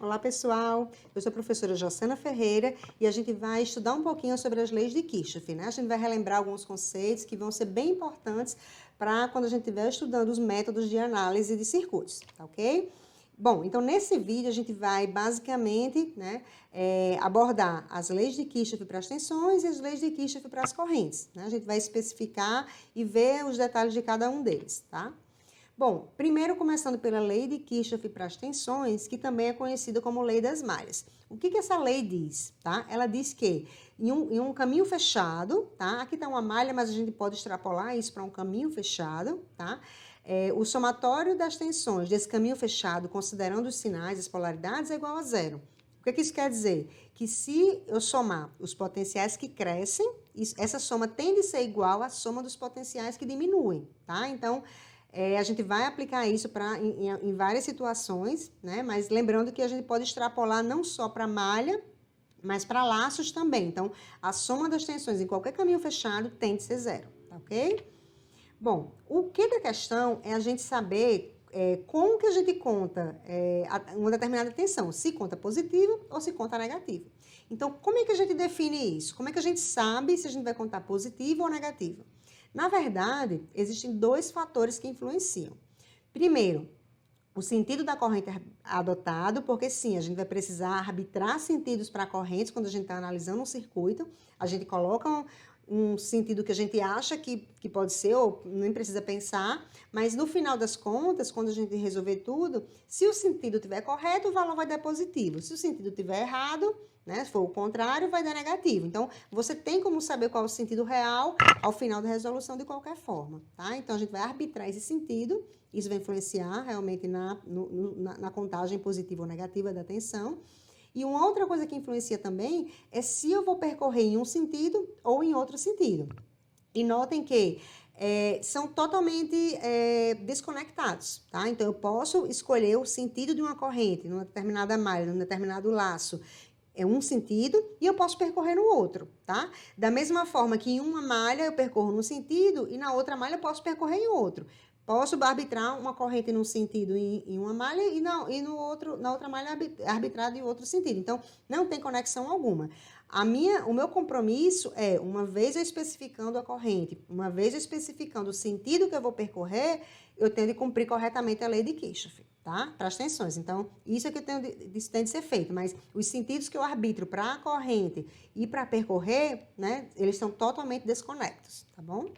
Olá, pessoal. Eu sou a professora Jocena Ferreira e a gente vai estudar um pouquinho sobre as leis de Kirchhoff, né? A gente vai relembrar alguns conceitos que vão ser bem importantes para quando a gente estiver estudando os métodos de análise de circuitos, tá ok? Bom, então nesse vídeo a gente vai basicamente, né, abordar as leis de Kirchhoff para as tensões e as leis de Kirchhoff para as correntes, né? A gente vai especificar e ver os detalhes de cada um deles, tá? Bom, primeiro começando pela lei de Kirchhoff para as tensões, que também é conhecida como lei das malhas. O que essa lei diz? Tá? Ela diz que em um caminho fechado, tá? Aqui está uma malha, mas a gente pode extrapolar isso para um caminho fechado, tá? O somatório das tensões desse caminho fechado, considerando os sinais, as polaridades, é igual a zero. O que isso quer dizer? Que se eu somar os potenciais que crescem, essa soma tende a ser igual à soma dos potenciais que diminuem, tá? Então, a gente vai aplicar isso em várias situações, né? Mas lembrando que a gente pode extrapolar não só para malha, mas para laços também. Então, a soma das tensões em qualquer caminho fechado tem de ser zero, tá ok? Bom, o que da questão é a gente saber como que a gente conta uma determinada tensão, se conta positivo ou se conta negativo. Então, como é que a gente define isso? Como é que a gente sabe se a gente vai contar positivo ou negativo? Na verdade, existem dois fatores que influenciam. Primeiro, o sentido da corrente adotado, porque sim, a gente vai precisar arbitrar sentidos para correntes quando a gente está analisando um circuito. A gente coloca um sentido que a gente acha que pode ser, ou nem precisa pensar, mas no final das contas, quando a gente resolver tudo, se o sentido estiver correto, o valor vai dar positivo. Se o sentido estiver errado, né, se for o contrário, vai dar negativo. Então, você tem como saber qual é o sentido real ao final da resolução de qualquer forma, tá? Então, a gente vai arbitrar esse sentido, isso vai influenciar realmente na contagem positiva ou negativa da tensão. E uma outra coisa que influencia também é se eu vou percorrer em um sentido ou em outro sentido. E notem que são totalmente desconectados, tá? Então, eu posso escolher o sentido de uma corrente, numa determinada malha, num determinado laço, um sentido, e eu posso percorrer no outro, tá? Da mesma forma que em uma malha eu percorro num sentido e na outra malha eu posso percorrer em outro. Posso arbitrar uma corrente num sentido em uma malha e na outra malha arbitrar em outro sentido. Então, não tem conexão alguma. O meu compromisso é, uma vez eu especificando a corrente, uma vez eu especificando o sentido que eu vou percorrer, eu tenho de cumprir corretamente a lei de Kirchhoff, tá? Para as tensões. Então, isso é que isso tem de ser feito. Mas os sentidos que eu arbitro para a corrente e para percorrer, né, eles são totalmente desconectos, tá bom?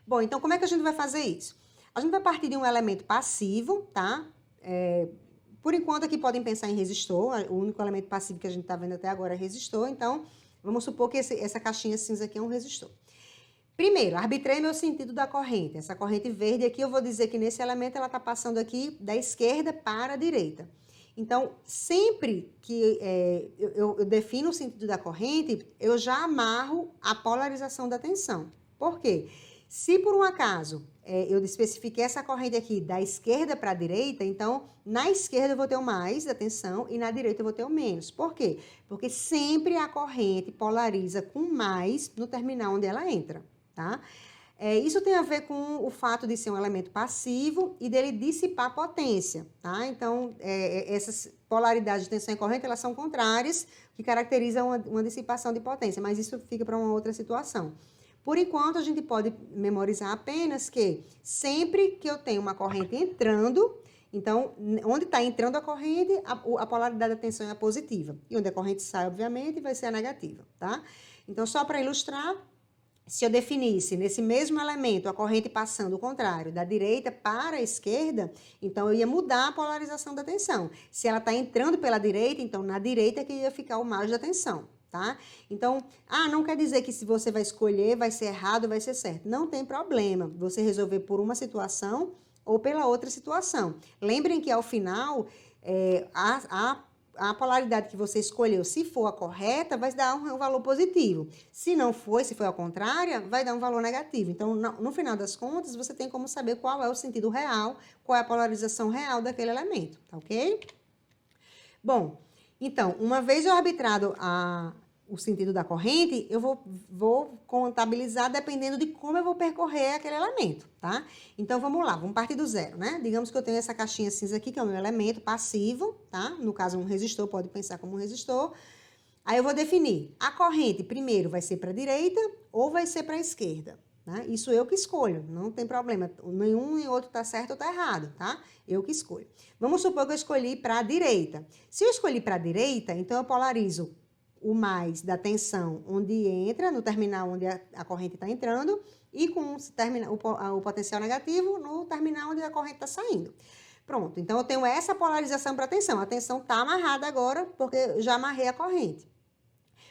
Bom, então como é que a gente vai fazer isso? A gente vai partir de um elemento passivo, tá? Por enquanto aqui podem pensar em resistor, o único elemento passivo que a gente está vendo até agora é resistor, então vamos supor que essa caixinha cinza aqui é um resistor. Primeiro, arbitrei meu sentido da corrente. Essa corrente verde aqui, eu vou dizer que nesse elemento ela está passando aqui da esquerda para a direita. Então, sempre que eu defino o sentido da corrente, eu já amarro a polarização da tensão. Por quê? Se por um acaso eu especifiquei essa corrente aqui da esquerda para a direita, então na esquerda eu vou ter o mais da tensão e na direita eu vou ter o menos. Por quê? Porque sempre a corrente polariza com mais no terminal onde ela entra, tá? Isso tem a ver com o fato de ser um elemento passivo e dele dissipar potência, tá? Então, essas polaridades de tensão e corrente, elas são contrárias, que caracterizam uma dissipação de potência, mas isso fica para uma outra situação. Por enquanto, a gente pode memorizar apenas que sempre que eu tenho uma corrente entrando, então, onde está entrando a corrente, a polaridade da tensão é a positiva. E onde a corrente sai, obviamente, vai ser a negativa, tá? Então, só para ilustrar, se eu definisse nesse mesmo elemento a corrente passando o contrário, da direita para a esquerda, então eu ia mudar a polarização da tensão. Se ela está entrando pela direita, então na direita é que ia ficar o mais da tensão. Tá? Então, não quer dizer que se você vai escolher, vai ser errado ou vai ser certo. Não tem problema você resolver por uma situação ou pela outra situação. Lembrem que, ao final, a polaridade que você escolheu, se for a correta, vai dar um valor positivo. Se não for, se for a contrária, vai dar um valor negativo. Então, no final das contas, você tem como saber qual é o sentido real, qual é a polarização real daquele elemento, tá ok? Bom, então, uma vez eu arbitrado o sentido da corrente, eu vou contabilizar dependendo de como eu vou percorrer aquele elemento, tá? Então, vamos lá, vamos partir do zero, né? Digamos que eu tenho essa caixinha cinza aqui, que é o meu elemento passivo, tá? No caso, um resistor, pode pensar como um resistor. Aí eu vou definir, a corrente primeiro vai ser para a direita ou vai ser para a esquerda, né? Isso eu que escolho, não tem problema, nenhum nem outro tá certo ou tá errado, tá? Eu que escolho. Vamos supor que eu escolhi para a direita. Se eu escolhi para a direita, então eu polarizo o mais da tensão onde entra, no terminal onde a corrente está entrando, e com o potencial negativo no terminal onde a corrente está saindo. Pronto, então eu tenho essa polarização para a tensão. A tensão está amarrada agora, porque eu já amarrei a corrente.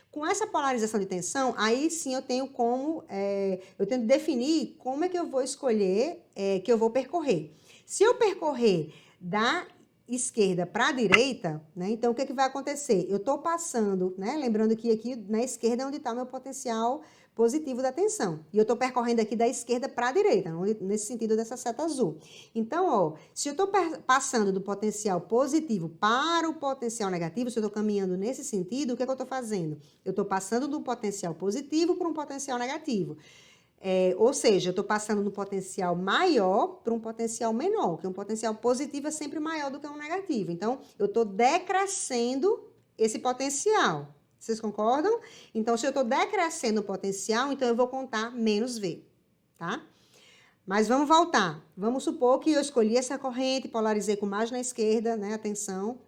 Com essa polarização de tensão, aí sim eu tenho eu tenho que definir como é que eu vou escolher, que eu vou percorrer. Se eu percorrer da esquerda para a direita, né, então o que vai acontecer? Eu estou passando, né, lembrando que aqui na esquerda é onde está o meu potencial positivo da tensão. E eu estou percorrendo aqui da esquerda para a direita, nesse sentido dessa seta azul. Então, ó, se eu estou passando do potencial positivo para o potencial negativo, se eu estou caminhando nesse sentido, o que eu estou fazendo? Eu estou passando do potencial positivo para um potencial negativo. Ou seja, eu estou passando do potencial maior para um potencial menor, que um potencial positivo é sempre maior do que um negativo. Então, eu estou decrescendo esse potencial. Vocês concordam? Então, se eu estou decrescendo o potencial, então eu vou contar menos V, tá? Mas vamos voltar. Vamos supor que eu escolhi essa corrente, polarizei com mais na esquerda, né? Atenção.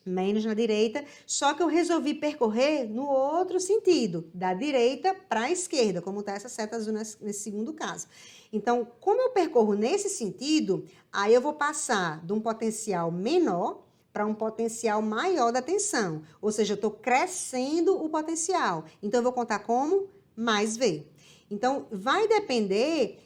Menos na direita, só que eu resolvi percorrer no outro sentido, da direita para a esquerda, como está essa seta azul nesse segundo caso. Então, como eu percorro nesse sentido, aí eu vou passar de um potencial menor para um potencial maior da tensão, ou seja, eu estou crescendo o potencial. Então, eu vou contar como? Mais V. Então, vai depender,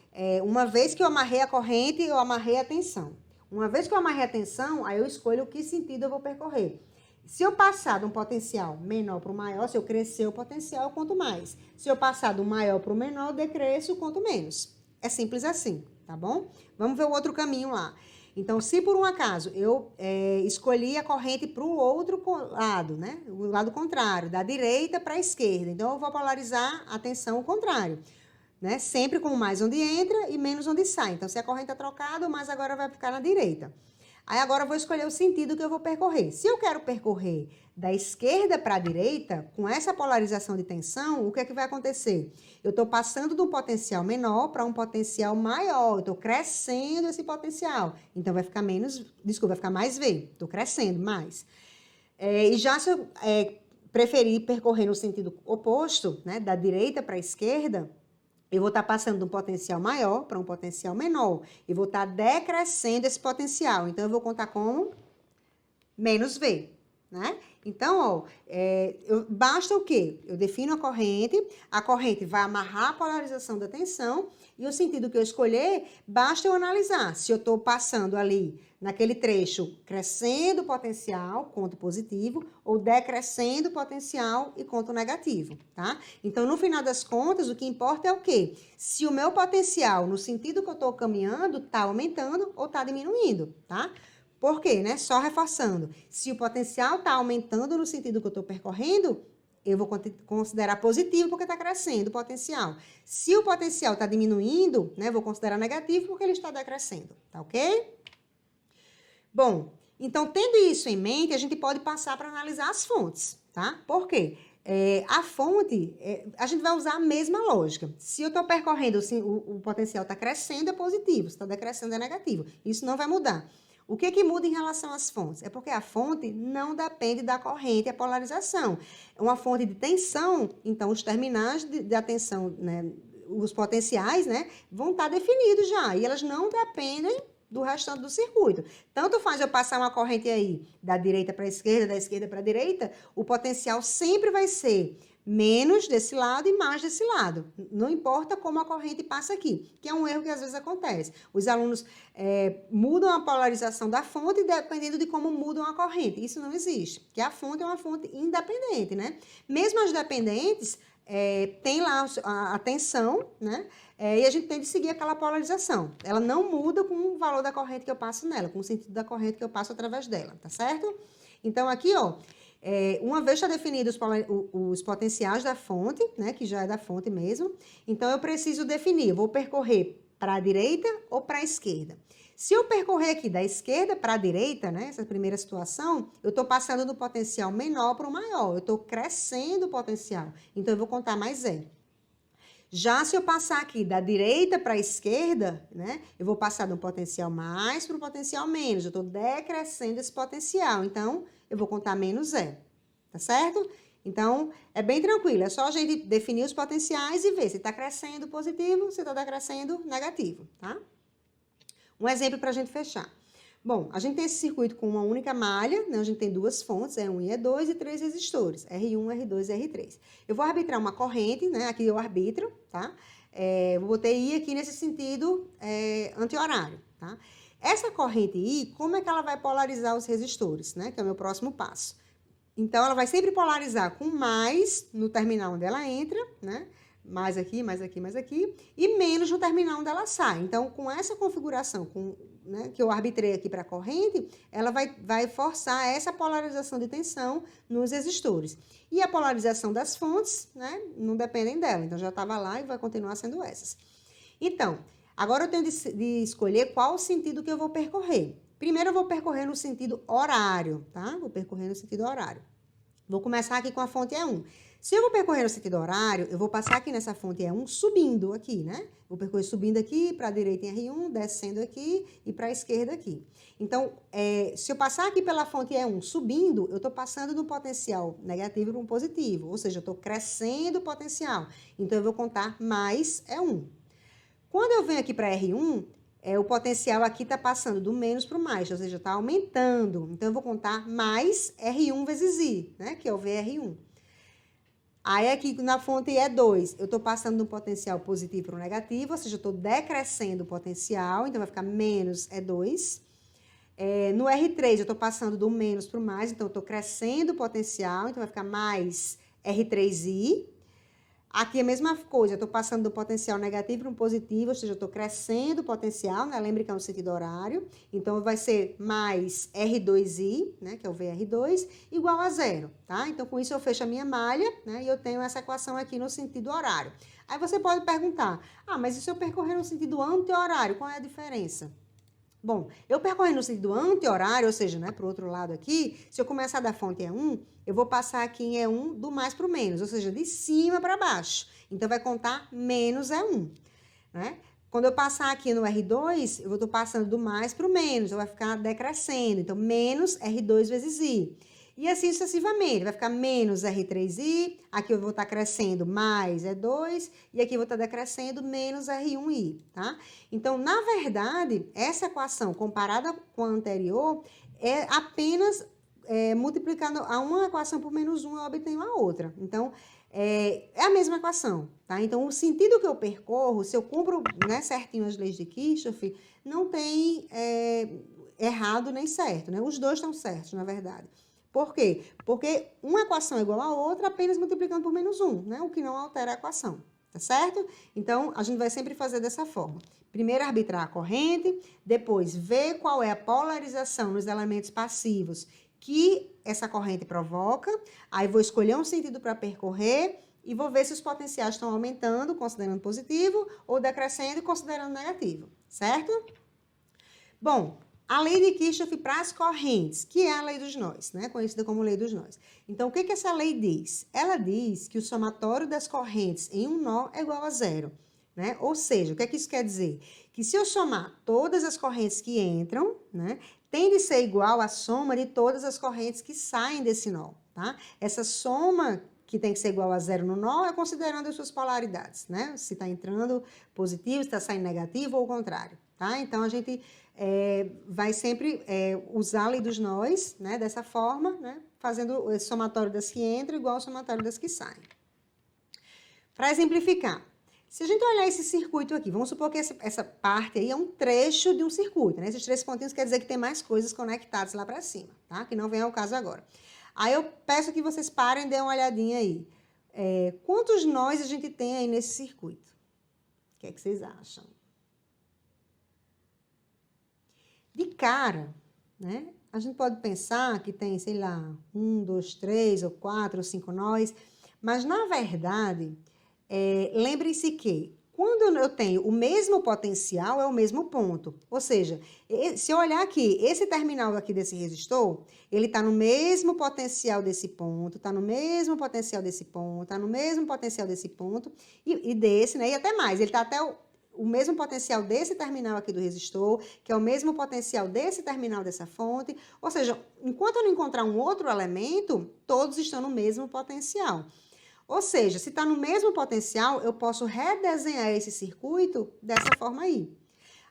uma vez que eu amarrei a corrente, eu amarrei a tensão. Uma vez que eu amarrei a tensão, aí eu escolho que sentido eu vou percorrer. Se eu passar de um potencial menor para o maior, se eu crescer o potencial, eu conto mais. Se eu passar do maior para o menor, eu decresço, eu conto menos. É simples assim, tá bom? Vamos ver o outro caminho lá. Então, se por um acaso eu escolhi a corrente para o outro lado, né? O lado contrário, da direita para a esquerda. Então, eu vou polarizar a tensão ao contrário. Né? Sempre com mais onde entra e menos onde sai. Então, se a corrente é trocada, o mais agora vai ficar na direita. Aí, agora eu vou escolher o sentido que eu vou percorrer. Se eu quero percorrer da esquerda para a direita, com essa polarização de tensão, o que é que vai acontecer? Eu estou passando de um potencial menor para um potencial maior. Eu estou crescendo esse potencial. Então, vai ficar vai ficar mais V. Estou crescendo mais. E já se eu preferir percorrer no sentido oposto, né, da direita para a esquerda, eu vou estar passando de um potencial maior para um potencial menor. E vou estar decrescendo esse potencial. Então, eu vou contar como menos V, né? Então, ó, basta o quê? Eu defino a corrente vai amarrar a polarização da tensão, e o sentido que eu escolher, basta eu analisar. Se eu estou passando ali, naquele trecho, crescendo o potencial, conto positivo, ou decrescendo o potencial e conto negativo, tá? Então, no final das contas, o que importa é o quê? Se o meu potencial, no sentido que eu estou caminhando, está aumentando ou está diminuindo, tá? Por quê, né? Só reforçando. Se o potencial está aumentando no sentido que eu estou percorrendo, eu vou considerar positivo porque está crescendo o potencial. Se o potencial está diminuindo, né, vou considerar negativo porque ele está decrescendo, tá ok? Bom, então, tendo isso em mente, a gente pode passar para analisar as fontes, tá? Por quê? A fonte, a gente vai usar a mesma lógica. Se eu estou percorrendo, assim, o potencial está crescendo, é positivo. Se está decrescendo, é negativo. Isso não vai mudar. O que muda em relação às fontes? É porque a fonte não depende da corrente, a polarização. É uma fonte de tensão, então os terminais da tensão, né, os potenciais, né, vão estar definidos já, e elas não dependem do restante do circuito. Tanto faz eu passar uma corrente aí da direita para a esquerda, da esquerda para a direita, o potencial sempre vai ser menos desse lado e mais desse lado. Não importa como a corrente passa aqui, que é um erro que às vezes acontece. Os alunos mudam a polarização da fonte dependendo de como mudam a corrente. Isso não existe, porque a fonte é uma fonte independente, né? Mesmo as dependentes, tem lá a tensão, né? E a gente tem de seguir aquela polarização. Ela não muda com o valor da corrente que eu passo nela, com o sentido da corrente que eu passo através dela, tá certo? Então, aqui, ó, Uma vez já definidos os potenciais da fonte, né, que já é da fonte mesmo, então eu preciso definir, eu vou percorrer para a direita ou para a esquerda. Se eu percorrer aqui da esquerda para a direita, né, essa primeira situação, eu estou passando do potencial menor para o maior, eu estou crescendo o potencial, então eu vou contar mais zero. Já se eu passar aqui da direita para a esquerda, né, eu vou passar do potencial mais para o potencial menos. Eu estou decrescendo esse potencial, então eu vou contar menos zero, tá certo? Então, é bem tranquilo, é só a gente definir os potenciais e ver se está crescendo positivo, se está decrescendo negativo, tá? Um exemplo para a gente fechar. Bom, a gente tem esse circuito com uma única malha, né? A gente tem duas fontes, E1 e E2, e 3 resistores, R1, R2 e R3. Eu vou arbitrar uma corrente, né? Aqui eu arbitro, tá? Vou botar I aqui nesse sentido anti-horário, tá? Essa corrente I, como é que ela vai polarizar os resistores, né? Que é o meu próximo passo. Então, ela vai sempre polarizar com mais no terminal onde ela entra, né? Mais aqui, mais aqui, mais aqui, e menos no terminal onde ela sai. Então, com essa configuração, né, que eu arbitrei aqui para a corrente, ela vai forçar essa polarização de tensão nos resistores. E a polarização das fontes, né, não dependem dela, então já estava lá e vai continuar sendo essas. Então, agora eu tenho de escolher qual o sentido que eu vou percorrer. Primeiro eu vou percorrer no sentido horário, tá? Vou percorrer no sentido horário. Vou começar aqui com a fonte E1. Se eu vou percorrer no sentido horário, eu vou passar aqui nessa fonte E1 subindo aqui, né? Vou percorrer subindo aqui para a direita em R1, descendo aqui e para a esquerda aqui. Então, se eu passar aqui pela fonte E1 subindo, eu estou passando do potencial negativo para um positivo, ou seja, eu estou crescendo o potencial. Então, eu vou contar mais E1. Quando eu venho aqui para R1, o potencial aqui está passando do menos para o mais, ou seja, está aumentando. Então, eu vou contar mais R1 vezes I, né? Que é o VR1. Aí, aqui na fonte E2, eu estou passando do potencial positivo para o negativo, ou seja, eu estou decrescendo o potencial, então vai ficar menos E2. No R3, eu estou passando do menos para o mais, então eu estou crescendo o potencial, então vai ficar mais R3I. Aqui a mesma coisa, eu estou passando do potencial negativo para um positivo, ou seja, eu estou crescendo o potencial, né? Lembre que é no sentido horário. Então, vai ser mais R2I, né? Que é o VR2, igual a zero, tá? Então, com isso eu fecho a minha malha, né? E eu tenho essa equação aqui no sentido horário. Aí você pode perguntar, mas e se eu percorrer no sentido anti-horário, qual é a diferença? Bom, eu percorrendo no sentido anti-horário, ou seja, né, para o outro lado aqui, se eu começar da fonte E1, eu vou passar aqui em E1 do mais para o menos, ou seja, de cima para baixo. Então, vai contar menos E1, né? Quando eu passar aqui no R2, eu estou passando do mais para o menos, então vai ficar decrescendo. Então, menos R2 vezes I. E assim sucessivamente, vai ficar menos R3I, aqui eu vou estar crescendo mais E2, e aqui eu vou estar decrescendo menos R1I, tá? Então, na verdade, essa equação comparada com a anterior é apenas multiplicando a uma equação por menos 1, eu obtenho a outra. Então, é a mesma equação, tá? Então, o sentido que eu percorro, se eu cumpro, né, certinho as leis de Kirchhoff, não tem errado nem certo, né? Os dois estão certos, na verdade. Por quê? Porque uma equação é igual a outra apenas multiplicando por menos 1, né? O que não altera a equação, tá certo? Então, a gente vai sempre fazer dessa forma. Primeiro, arbitrar a corrente, depois, ver qual é a polarização nos elementos passivos que essa corrente provoca, aí vou escolher um sentido para percorrer e vou ver se os potenciais estão aumentando, considerando positivo, ou decrescendo, considerando negativo, certo? Bom, a lei de Kirchhoff para as correntes, que é a lei dos nós, né? Conhecida como lei dos nós. Então, o que essa lei diz? Ela diz que o somatório das correntes em um nó é igual a zero, né? Ou seja, o que isso quer dizer? Que se eu somar todas as correntes que entram, né, tem de ser igual à soma de todas as correntes que saem desse nó, tá? Essa soma que tem que ser igual a zero no nó é considerando as suas polaridades, né? Se está entrando positivo, se está saindo negativo ou o contrário, tá? Então, a gente vai sempre usar a lei dos nós, né, dessa forma, né, fazendo o somatório das que entram igual ao somatório das que saem. Para exemplificar, se a gente olhar esse circuito aqui, vamos supor que essa parte aí é um trecho de um circuito, né? Esses 3 pontinhos quer dizer que tem mais coisas conectadas lá para cima, tá? Que não vem ao caso agora. Aí eu peço que vocês parem e dêem uma olhadinha aí. Quantos nós a gente tem aí nesse circuito? O que é que vocês acham? De cara, né, a gente pode pensar que tem, sei lá, 1, 2, 3, ou 4, ou 5 nós, mas na verdade, lembrem-se que quando eu tenho o mesmo potencial, é o mesmo ponto. Ou seja, se eu olhar aqui, esse terminal aqui desse resistor, ele está no mesmo potencial desse ponto, está no mesmo potencial desse ponto, está no mesmo potencial desse ponto e desse, né? E até mais, ele está até o mesmo potencial desse terminal aqui do resistor, que é o mesmo potencial desse terminal dessa fonte. Ou seja, enquanto eu não encontrar um outro elemento, todos estão no mesmo potencial. Ou seja, se está no mesmo potencial, eu posso redesenhar esse circuito dessa forma aí.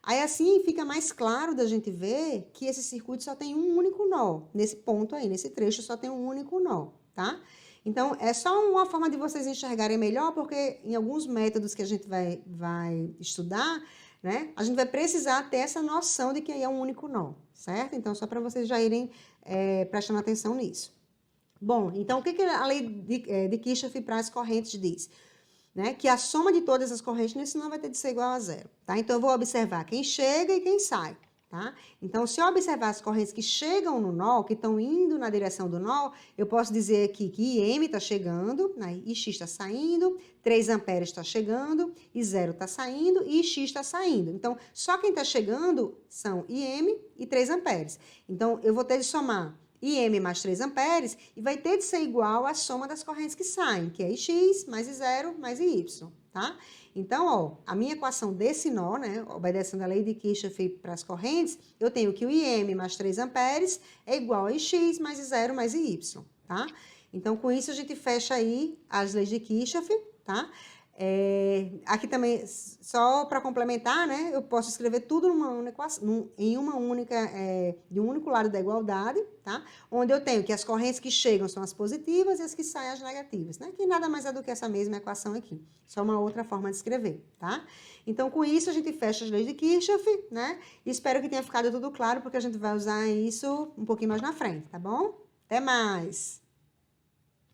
Aí assim fica mais claro da gente ver que esse circuito só tem um único nó. Nesse ponto aí, nesse trecho só tem um único nó, tá? Então, é só uma forma de vocês enxergarem melhor, porque em alguns métodos que a gente vai estudar, né, a gente vai precisar ter essa noção de que aí é um único nó, certo? Então, só para vocês já irem prestando atenção nisso. Bom, então o que a lei de Kirchhoff para as correntes diz? Né? Que a soma de todas as correntes nesse nó vai ter de ser igual a zero, tá? Então, eu vou observar quem chega e quem sai, tá? Então, se eu observar as correntes que chegam no nó, que estão indo na direção do nó, eu posso dizer aqui que IM está chegando, né? E X está saindo, 3 amperes está chegando, e 0 está saindo, e X está saindo. Então, só quem está chegando são IM e 3 amperes. Então, eu vou ter de somar IM mais 3 amperes, e vai ter de ser igual à soma das correntes que saem, que é IX mais I0 mais IY, tá? Então, ó, a minha equação desse nó, né, obedecendo a lei de Kirchhoff para as correntes, eu tenho que o IM mais 3 amperes é igual a IX mais I0 mais IY, tá? Então, com isso, a gente fecha aí as leis de Kirchhoff, tá? Aqui também, só para complementar, né, eu posso escrever tudo em uma única, de um único lado da igualdade, tá? Onde eu tenho que as correntes que chegam são as positivas e as que saem as negativas, né? Que nada mais é do que essa mesma equação aqui, só uma outra forma de escrever, tá? Então, com isso, a gente fecha as leis de Kirchhoff, né? E espero que tenha ficado tudo claro, porque a gente vai usar isso um pouquinho mais na frente, tá bom? Até mais!